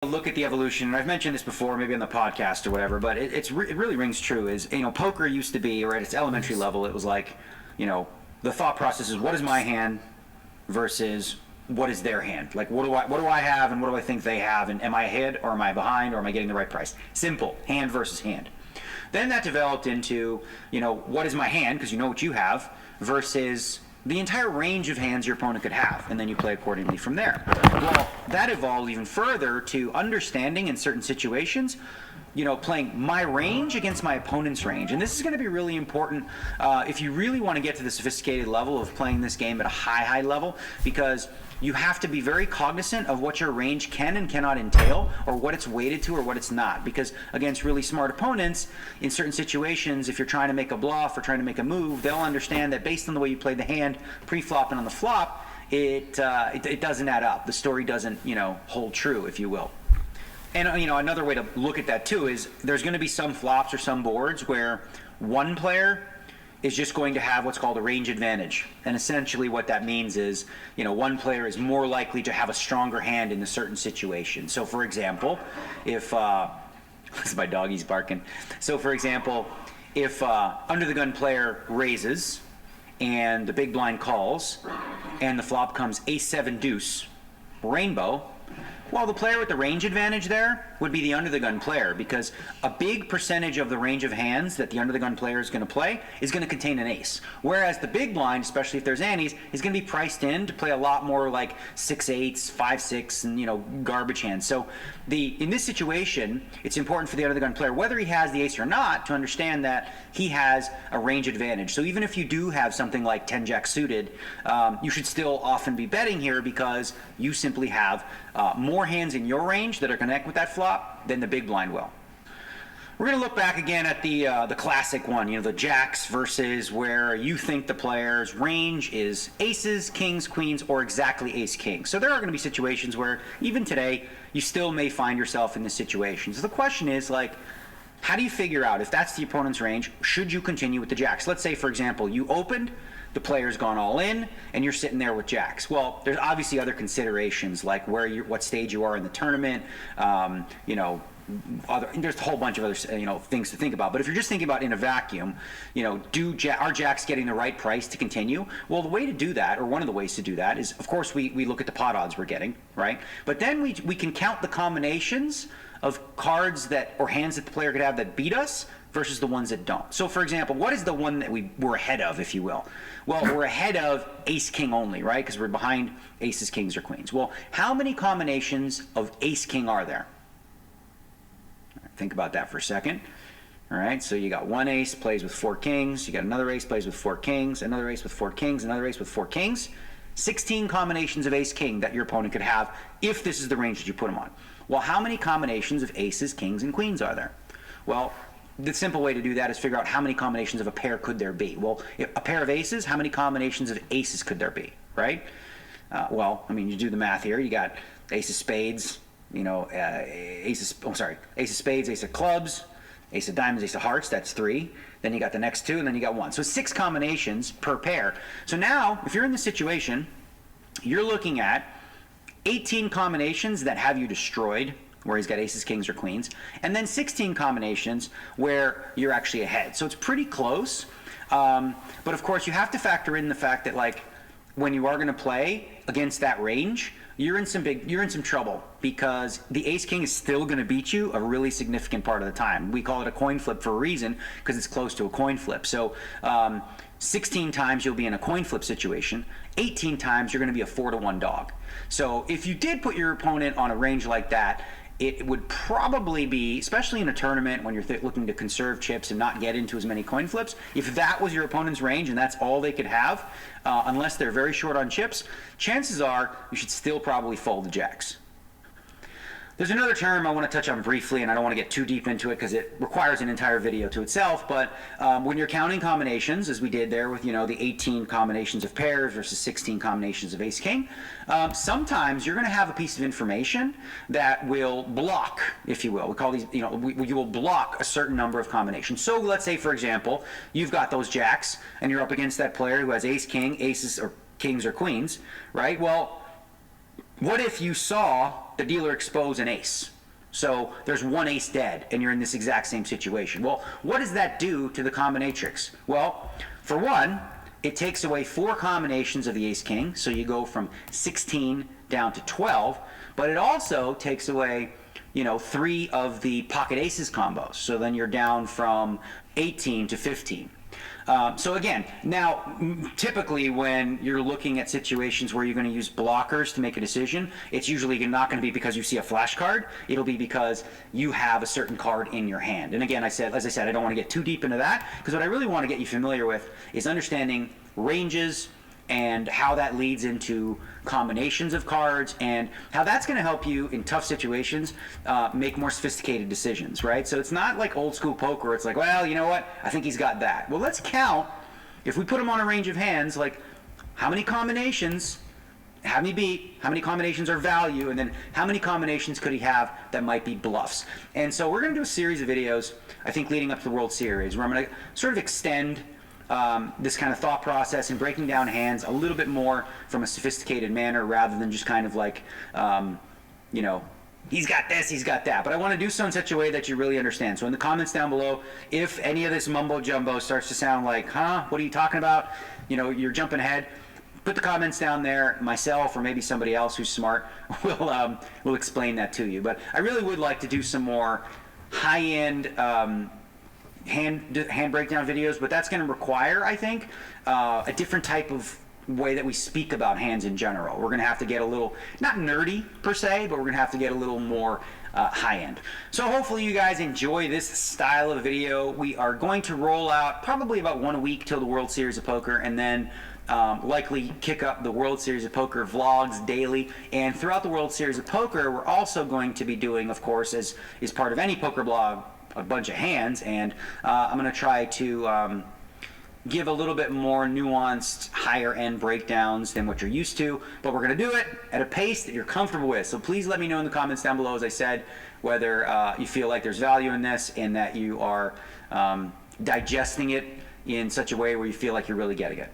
Look at the evolution, and I've mentioned this before, maybe on the podcast or whatever, but it really rings true. Is poker used to be, or at its elementary level, it was like, the thought process is what is my hand versus what is their hand. Like what do I have and what do I think they have, and am I ahead or am I behind or am I getting the right price? Simple, hand versus hand. Then that developed into what is my hand, because you know what you have, versus the entire range of hands your opponent could have, and then you play accordingly from there. Well, that evolved even further to understanding in certain situations, playing my range against my opponent's range. And this is going to be really important if you really want to get to the sophisticated level of playing this game at a high level, because you have to be very cognizant of what your range can and cannot entail, or what it's weighted to or what it's not. Because against really smart opponents, in certain situations, if you're trying to make a bluff or trying to make a move, they'll understand that based on the way you played the hand pre-flop and on the flop, it doesn't add up. The story doesn't hold true, if you will. And another way to look at that too is there's going to be some flops or some boards where one player is just going to have what's called a range advantage. And essentially what that means is, one player is more likely to have a stronger hand in a certain situation. So for example, if, this is my doggy's barking. So for example, if under the gun player raises and the big blind calls and the flop comes ace-7 deuce, rainbow, well, the player with the range advantage there would be the under-the-gun player, because a big percentage of the range of hands that the under-the-gun player is going to play is going to contain an ace. Whereas the big blind, especially if there's antes, is going to be priced in to play a lot more like 6-8s, 5-6, and garbage hands. So in this situation, it's important for the under-the-gun player, whether he has the ace or not, to understand that he has a range advantage. So even if you do have something like 10-jack suited, you should still often be betting here, because you simply have more hands in your range that are connect with that flop than the big blind will. We're going to look back again at the classic one, the jacks, versus where you think the player's range is aces, kings, queens, or exactly ace-king. So there are going to be situations where even today you still may find yourself in this situation. So the question is, how do you figure out if that's the opponent's range? Should you continue with the jacks? Let's say, for example, you opened, the player's gone all in, and you're sitting there with jacks. Well, there's obviously other considerations, like what stage you are in the tournament. There's a whole bunch of other things to think about. But if you're just thinking about in a vacuum, are jacks getting the right price to continue? Well, the way to do that, or one of the ways to do that, is of course we look at the pot odds we're getting, right? But then we can count the combinations of cards or hands that the player could have that beat us versus the ones that don't. So for example, what is the one that we're ahead of, if you will? Well, we're ahead of ace-king only, right? Because we're behind aces, kings, or queens. Well, how many combinations of ace-king are there? Think about that for a second. All right, so you got one ace plays with 4 kings, you got another ace plays with 4 kings, another ace with 4 kings, another ace with 4 kings. 16 combinations of ace-king that your opponent could have if this is the range that you put him on. Well, how many combinations of aces, kings, and queens are there? Well, the simple way to do that is figure out how many combinations of a pair could there be. Well, a pair of aces, how many combinations of aces could there be, right? You do the math here. You got ace of spades, ace of spades, ace of clubs, ace of diamonds, ace of hearts, that's 3. Then you got the next 2, and then you got 1. So 6 combinations per pair. So now, if you're in this situation, you're looking at 18 combinations that have you destroyed, where he's got aces, kings, or queens, and then 16 combinations where you're actually ahead. So it's pretty close, but of course you have to factor in the fact that when you are going to play against that range, you're in some trouble, because the ace-king is still going to beat you a really significant part of the time. We call it a coin flip for a reason, because it's close to a coin flip. So 16 times you'll be in a coin flip situation, 18 times you're going to be a 4-to-1 dog. So if you did put your opponent on a range like that, it would probably be, especially in a tournament when you're looking to conserve chips and not get into as many coin flips, if that was your opponent's range and that's all they could have, unless they're very short on chips, chances are you should still probably fold the jacks. There's another term I want to touch on briefly, and I don't want to get too deep into it because it requires an entire video to itself, but when you're counting combinations, as we did there with the 18 combinations of pairs versus 16 combinations of ace-king, sometimes you're going to have a piece of information that will block, if you will. We call these, you will block a certain number of combinations. So let's say, for example, you've got those jacks, and you're up against that player who has ace-king, aces, or kings, or queens, right? Well, what if you saw the dealer expose an ace. So there's one ace dead, and you're in this exact same situation. Well, what does that do to the combinatrix? Well, for one, it takes away 4 combinations of the ace-king, so you go from 16 down to 12, but it also takes away, 3 of the pocket aces combos, so then you're down from 18 to 15. So again, now typically when you're looking at situations where you're going to use blockers to make a decision, it's usually not going to be because you see a flash card. It'll be because you have a certain card in your hand. And again, as I said, I don't want to get too deep into that, because what I really want to get you familiar with is understanding ranges and how that leads into combinations of cards, and how that's going to help you in tough situations make more sophisticated decisions, right? So it's not like old school poker. It's like, well, you know what? I think he's got that. Well, let's count. If we put him on a range of hands, like how many combinations have me beat, how many combinations are value, and then how many combinations could he have that might be bluffs. And so we're going to do a series of videos, I think, leading up to the World Series, where I'm going to sort of extend this kind of thought process and breaking down hands a little bit more from a sophisticated manner, rather than just kind of like, he's got this, he's got that. But I want to do so in such a way that you really understand. So in the comments down below, if any of this mumbo jumbo starts to sound like, what are you talking about? You're jumping ahead, put the comments down there. Myself, or maybe somebody else who's smart, will explain that to you. But I really would like to do some more high-end hand breakdown videos, but that's going to require, I think, a different type of way that we speak about hands in general. We're going to have to get a little, not nerdy per se, but we're going to have to get a little more high-end. So hopefully you guys enjoy this style of video. We are going to roll out probably about 1 week till the World Series of Poker, and then likely kick up the World Series of Poker vlogs daily. And throughout the World Series of Poker, we're also going to be doing, of course, as is part of any poker blog, a bunch of hands, and I'm going to try to give a little bit more nuanced, higher end breakdowns than what you're used to, but we're going to do it at a pace that you're comfortable with. So please let me know in the comments down below, as I said, whether you feel like there's value in this, and that you are digesting it in such a way where you feel like you're really getting it.